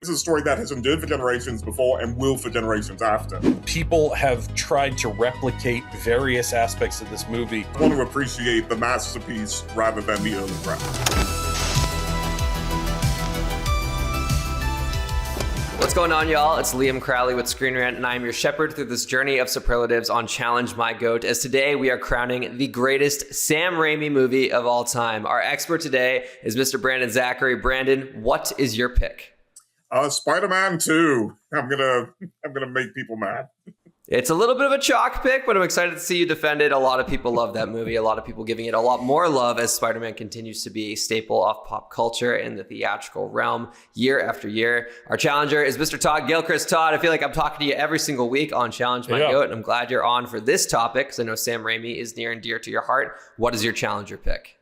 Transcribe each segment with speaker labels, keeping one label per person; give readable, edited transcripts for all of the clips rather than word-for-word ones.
Speaker 1: This is a story that has endured for generations before and will for generations after.
Speaker 2: People have tried to replicate various aspects of this movie.
Speaker 1: I want to appreciate the masterpiece rather than the early craft.
Speaker 3: What's going on, y'all? It's Liam Crowley with ScreenRant, and I am your shepherd through this journey of superlatives on Challenge My GOAT, as today we are crowning the greatest Sam Raimi movie of all time. Our expert today is Mr. Brandon Zachary. Brandon, what is your pick?
Speaker 1: Spider-Man 2. I'm gonna make people mad.
Speaker 3: It's a little bit of a chalk pick, but I'm excited to see you defend it. A lot of people love that movie. A lot of people giving it a lot more love as Spider-Man continues to be a staple of pop culture in the theatrical realm year after year. Our challenger is Mr. Todd Gilchrist. Todd, I feel like I'm talking to you every single week on Challenge My GOAT, and I'm glad you're on for this topic because I know Sam Raimi is near and dear to your heart. What is your challenger pick?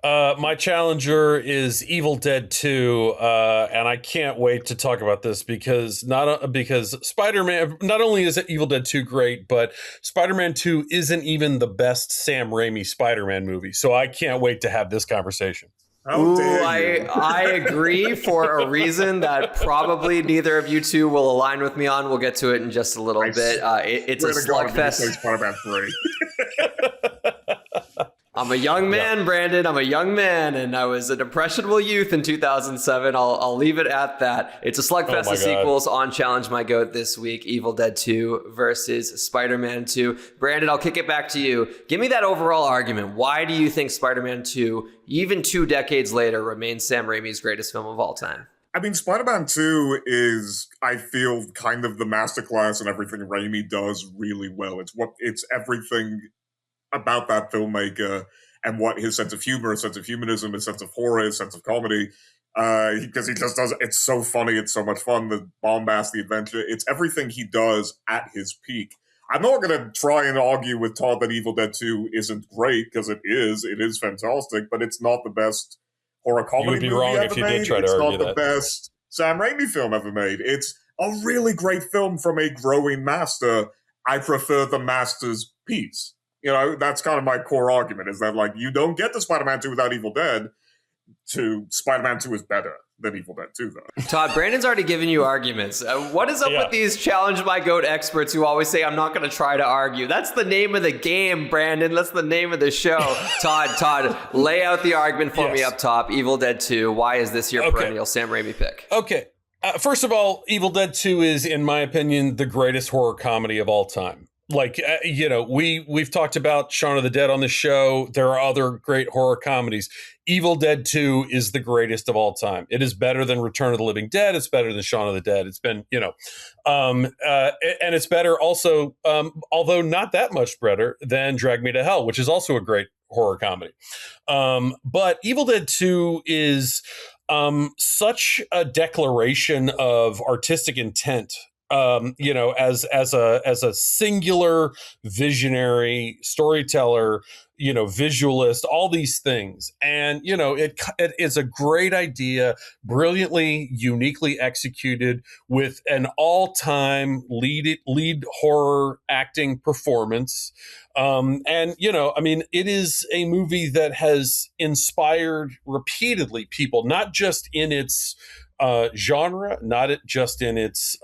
Speaker 2: My challenger is Evil Dead 2, and I can't wait to talk about this because Spider-Man, not only is Evil Dead 2 great, but Spider-Man 2 isn't even the best Sam Raimi Spider-Man movie. So I can't wait to have this conversation.
Speaker 3: I agree for a reason that probably neither of you two will align with me on. We'll get to it in just a little bit. It's a slugfest.
Speaker 1: Spider-Man 3.
Speaker 3: I'm a young man, Brandon. I'm a young man, and I was an impressionable youth in 2007. I'll leave it at that. It's a slugfest of sequels on Challenge My GOAT this week. Evil Dead 2 versus Spider-Man 2. Brandon, I'll kick it back to you. Give me that overall argument. Why do you think Spider-Man 2, even 2 decades later, remains Sam Raimi's greatest film of all time?
Speaker 1: I mean, Spider-Man 2 is, I feel, kind of the masterclass in everything Raimi does really well. It's everything about that filmmaker and what his sense of humor, his sense of humanism, his sense of horror, his sense of comedy, because he just does, it's so funny, it's so much fun, the bombast, the adventure, it's everything he does at his peak. I'm not going to try and argue with Todd that Evil Dead 2 isn't great, because it is fantastic, but it's not the best horror comedy movie ever made. If you did try to argue that. It's not the best Sam Raimi film ever made. It's a really great film from a growing master. I prefer the master's piece. You know, that's kind of my core argument, is that, like, you don't get to Spider-Man 2 without Evil Dead. Spider-Man 2 is better than Evil Dead 2, though.
Speaker 3: Todd, Brandon's already given you arguments. What is up with these Challenge My GOAT experts who always say, I'm not going to try to argue? That's the name of the game, Brandon. That's the name of the show. Todd, lay out the argument for me up top. Evil Dead 2, why is this your perennial Sam Raimi pick?
Speaker 2: Okay. First of all, Evil Dead 2 is, in my opinion, the greatest horror comedy of all time. Like, we've talked about Shaun of the Dead on the show. There are other great horror comedies. Evil Dead 2 is the greatest of all time. It is better than Return of the Living Dead. It's better than Shaun of the Dead. It's been, and it's better also, although not that much better than Drag Me to Hell, which is also a great horror comedy. But Evil Dead 2 is such a declaration of artistic intent. As a singular visionary storyteller, visualist, all these things. And, it is a great idea, brilliantly, uniquely executed with an all-time lead horror acting performance. It is a movie that has inspired repeatedly people, not just in its genre, not just in its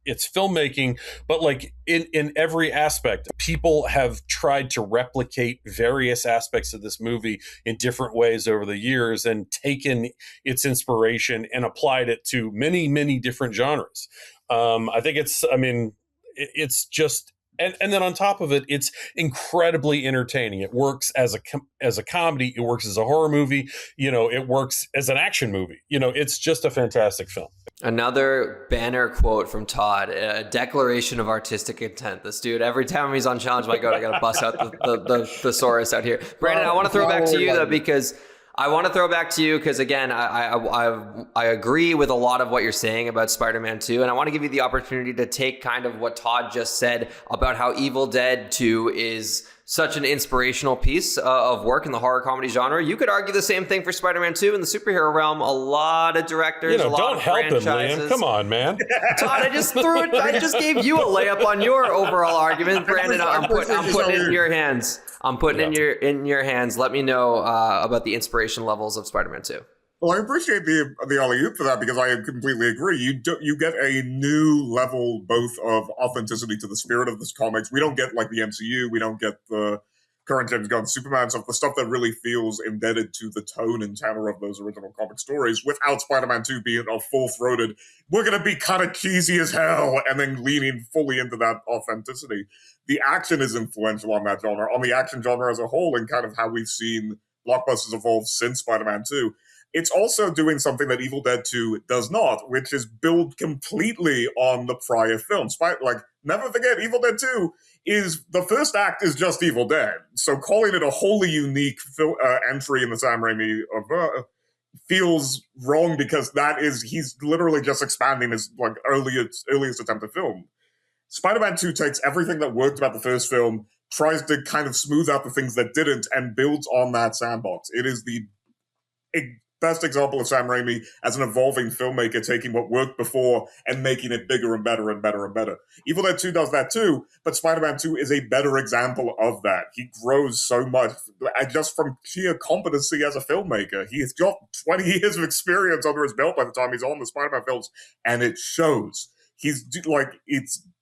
Speaker 2: its filmmaking, but like in every aspect. People have tried to replicate various aspects of this movie in different ways over the years and taken its inspiration and applied it to many, many different genres. I think it's just. And then on top of it, it's incredibly entertaining. It works as a comedy. It works as a horror movie. It works as an action movie. It's just a fantastic film.
Speaker 3: Another banner quote from Todd, a declaration of artistic intent. This dude, every time he's on Challenge My GOAT, I got to bust out the thesaurus out here. Brandon, I want to throw back to you, though, because again, I agree with a lot of what you're saying about Spider-Man 2, and I want to give you the opportunity to take kind of what Todd just said about how Evil Dead 2 is such an inspirational piece of work in the horror comedy genre. You could argue the same thing for Spider-Man 2 in the superhero realm. A lot of directors, a lot of franchises.
Speaker 2: Don't help him, Liam. Come on, man.
Speaker 3: Todd, I just gave you a layup on your overall argument. Brandon, I'm putting it in your hands. I'm putting it in your hands. Let me know about the inspiration levels of Spider-Man 2.
Speaker 1: Well, I appreciate the alley-oop for that because I completely agree. You get a new level both of authenticity to the spirit of this comics. We don't get like the MCU. We don't get the current James Gunn Superman stuff, the stuff that really feels indebted to the tone and tenor of those original comic stories without Spider-Man 2 being a full-throated, we're going to be kind of cheesy as hell, and then leaning fully into that authenticity. The action is influential on that genre, on the action genre as a whole, and kind of how we've seen blockbusters evolve since Spider-Man 2. It's also doing something that Evil Dead 2 does not, which is build completely on the prior film. Like, never forget, Evil Dead 2 is, the first act is just Evil Dead. So calling it a wholly unique entry in the Sam Raimi feels wrong because he's literally just expanding his like earliest attempt at film. Spider-Man 2 takes everything that worked about the first film, tries to kind of smooth out the things that didn't, and builds on that sandbox. It is the best example of Sam Raimi as an evolving filmmaker taking what worked before and making it bigger and better and better and better. Evil Dead 2 does that too, but Spider-Man 2 is a better example of that. He grows so much just from sheer competency as a filmmaker. He has got 20 years of experience under his belt by the time he's on the Spider-Man films, and it shows.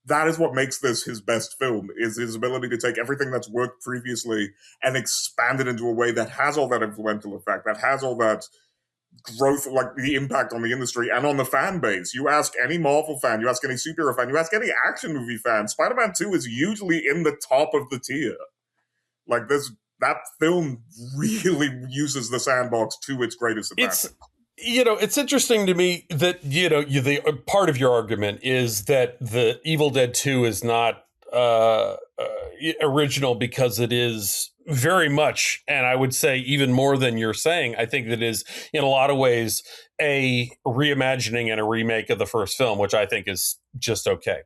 Speaker 1: That is what makes this his best film, is his ability to take everything that's worked previously and expand it into a way that has all that influential effect, that has all that growth, like the impact on the industry and on the fan base. You ask any Marvel fan, you ask any superhero fan, you ask any action movie fan, Spider-Man 2 is usually in the top of the tier. Like, that film really uses the sandbox to its greatest advantage.
Speaker 2: It's interesting to me that, the part of your argument is that the Evil Dead 2 is not original because it is very much, and I would say even more than you're saying, I think that is in a lot of ways a reimagining and a remake of the first film, which I think is just okay.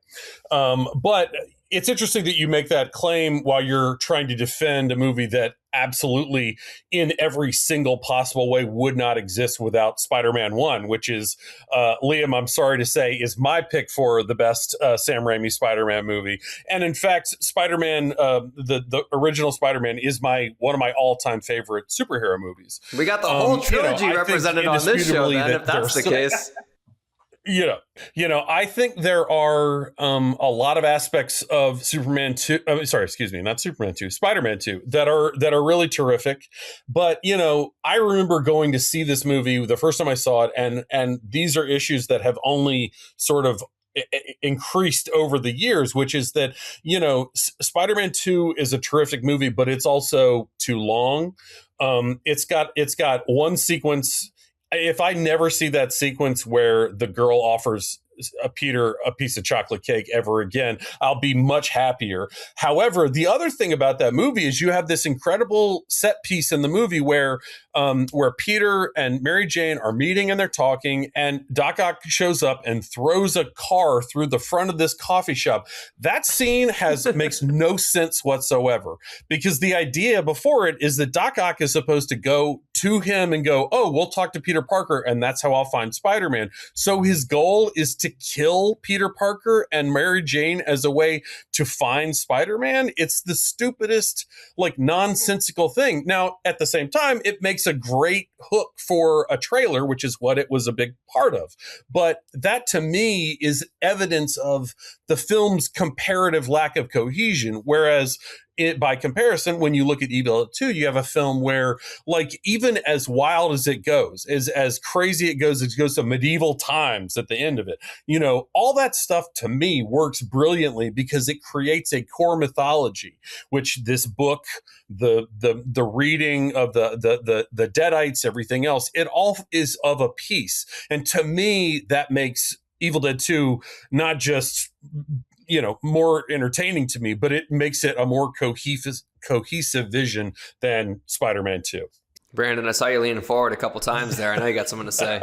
Speaker 2: But it's interesting that you make that claim while you're trying to defend a movie that absolutely in every single possible way would not exist without Spider-Man 1, which is, Liam, I'm sorry to say, is my pick for the best Sam Raimi Spider-Man movie. And in fact, Spider-Man, the original Spider-Man is one of my all-time favorite superhero movies.
Speaker 3: We got the whole trilogy represented on this show, then, if that's the case.
Speaker 2: I think there are a lot of aspects of Spider-Man 2 that are really terrific. But, I remember going to see this movie the first time I saw it, and these are issues that have only sort of increased over the years, which is that, Spider-Man 2 is a terrific movie, but it's also too long. It's got one sequence. If I never see that sequence where the girl offers Peter a piece of chocolate cake ever again, I'll be much happier. However, the other thing about that movie is you have this incredible set piece in the movie where Peter and Mary Jane are meeting and they're talking, and Doc Ock shows up and throws a car through the front of this coffee shop. That scene makes no sense whatsoever, because the idea before it is that Doc Ock is supposed to go to him and go, oh, we'll talk to Peter Parker, and that's how I'll find Spider-Man. So his goal is to kill Peter Parker and Mary Jane as a way to find Spider-Man. It's the stupidest, nonsensical thing. Now, at the same time, it makes a great hook for a trailer, which is what it was a big part of. But that, to me, is evidence of the film's comparative lack of cohesion, whereas by comparison, when you look at Evil Dead 2, you have a film where, even as wild as it goes, as crazy it goes to medieval times at the end of it. All that stuff to me works brilliantly because it creates a core mythology, which this book, the reading of the Deadites, everything else, it all is of a piece. And to me, that makes Evil Dead 2 not just more entertaining to me, but it makes it a more cohesive vision than Spider-Man 2.
Speaker 3: Brandon, I saw you leaning forward a couple times there. I know you got something to say.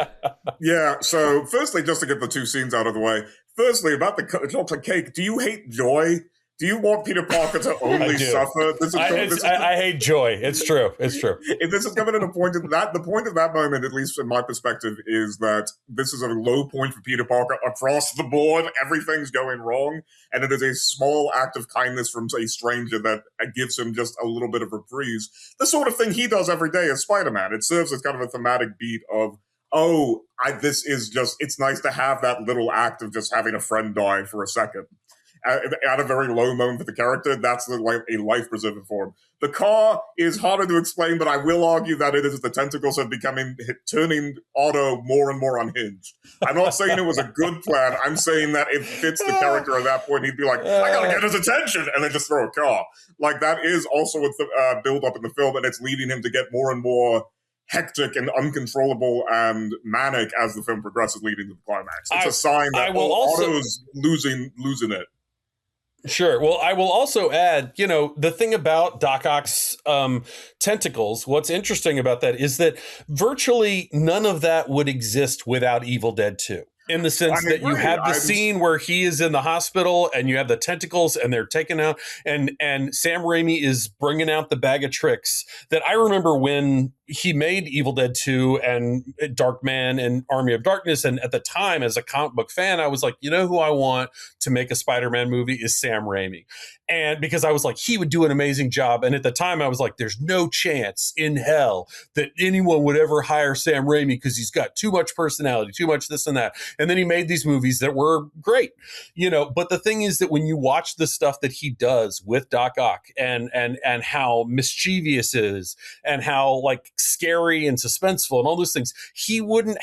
Speaker 1: Yeah, so firstly, just to get the two scenes out of the way. Firstly, about the chocolate cake, do you hate joy? Do you want Peter Parker to only suffer?
Speaker 2: I hate joy. It's true. It's true.
Speaker 1: If this is coming at a point of that, the point of that moment, at least from my perspective, is that this is a low point for Peter Parker across the board. Everything's going wrong, and it is a small act of kindness from a stranger that gives him just a little bit of reprise. The sort of thing he does every day as Spider-Man. It serves as kind of a thematic beat of, it's nice to have that little act of just having a friend die for a second. At a very low moment for the character, that's a life preserver for him. The car is harder to explain, but I will argue that it is the tentacles are turning Otto more and more unhinged. I'm not saying it was a good plan. I'm saying that it fits the character at that point. He'd be like, I gotta get his attention, and then just throw a car. Like, that is also a build-up in the film, and it's leading him to get more and more hectic and uncontrollable and manic as the film progresses, leading to the climax. It's a sign that Otto's losing it.
Speaker 2: Sure. Well, I will also add, the thing about Doc Ock's tentacles, what's interesting about that is that virtually none of that would exist without Evil Dead 2. In the sense that you have the scene where he is in the hospital and you have the tentacles and they're taken out and Sam Raimi is bringing out the bag of tricks that I remember when he made Evil Dead 2 and Darkman and Army of Darkness. And at the time, as a comic book fan, I was like, who I want to make a Spider-Man movie is Sam Raimi. And because I was like, he would do an amazing job. And at the time I was like, there's no chance in hell that anyone would ever hire Sam Raimi because he's got too much personality, too much this and that. And then he made these movies that were great, but the thing is that when you watch the stuff that he does with Doc Ock and how mischievous it is and how like scary and suspenseful and all those things, he wouldn't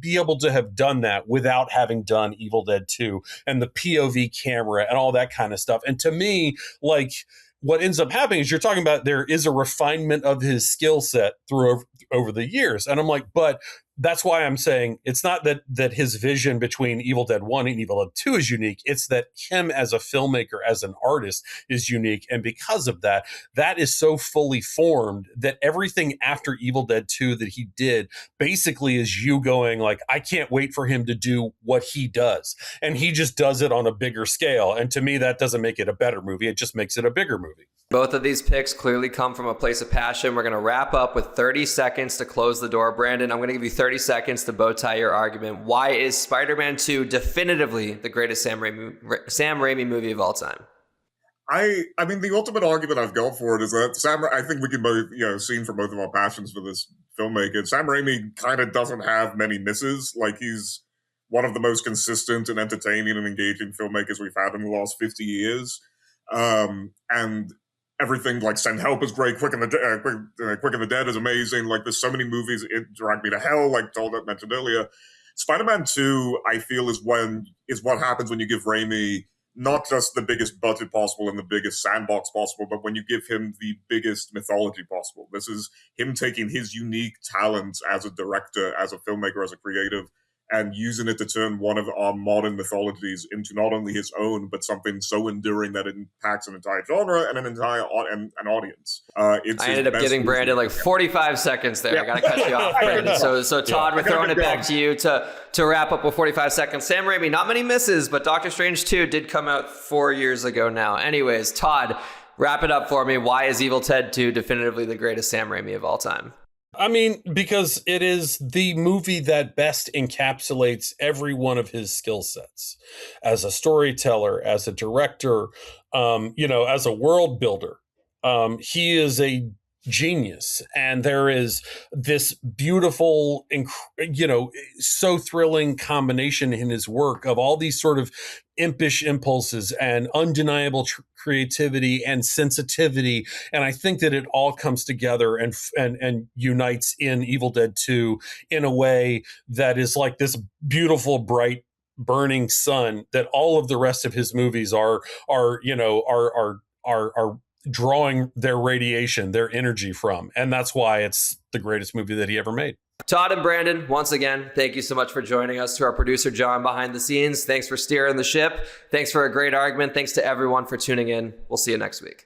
Speaker 2: be able to have done that without having done Evil Dead 2 and the POV camera and all that kind of stuff. And to me, like, what ends up happening is you're talking about there is a refinement of his skill set over the years. And I'm like, but that's why I'm saying it's not that his vision between Evil Dead 1 and Evil Dead 2 is unique. It's that him as a filmmaker, as an artist is unique. And because of that, that is so fully formed that everything after Evil Dead 2 that he did basically is you going like, I can't wait for him to do what he does. And he just does it on a bigger scale. And to me, that doesn't make it a better movie. It just makes it a bigger movie.
Speaker 3: Both of these picks clearly come from a place of passion. We're going to wrap up with 30 seconds to close the door. Brandon, I'm going to give you 30 seconds to bow tie your argument. Why is Spider-Man 2 definitively the greatest Sam Raimi movie of all time?
Speaker 1: I mean, the ultimate argument I've got for it is that I think we can both, see from both of our passions for this filmmaker, Sam Raimi kind of doesn't have many misses. Like, he's one of the most consistent and entertaining and engaging filmmakers we've had in the last 50 years. And everything like Send Help is great. Quick and the Dead is amazing. Like, there's so many movies. It Drag Me to Hell, like Todd mentioned earlier. Spider-Man 2, I feel, is what happens when you give Raimi not just the biggest budget possible and the biggest sandbox possible, but when you give him the biggest mythology possible. This is him taking his unique talents as a director, as a filmmaker, as a creative, and using it to turn one of our modern mythologies into not only his own, but something so enduring that it impacts an entire genre and an entire an audience.
Speaker 3: I ended up giving Brandon like 45 seconds there. Yeah. I got to cut you off, Brandon. So Todd, we're throwing it back to you to wrap up with 45 seconds. Sam Raimi, not many misses, but Doctor Strange 2 did come out 4 years ago now. Anyways, Todd, wrap it up for me. Why is Evil Dead 2 definitively the greatest Sam Raimi of all time?
Speaker 2: I mean, because it is the movie that best encapsulates every one of his skill sets as a storyteller, as a director, as a world builder. He is a genius, and there is this beautiful, so thrilling combination in his work of all these sort of impish impulses and undeniable creativity and sensitivity. And I think that it all comes together and unites in Evil Dead 2 in a way that is like this beautiful, bright, burning sun that all of the rest of his movies are drawing their radiation, their energy from. And that's why it's the greatest movie that he ever made.
Speaker 3: Todd and Brandon, once again, thank you so much for joining us. To our producer, John, behind the scenes, thanks for steering the ship. Thanks for a great argument. Thanks to everyone for tuning in. We'll see you next week.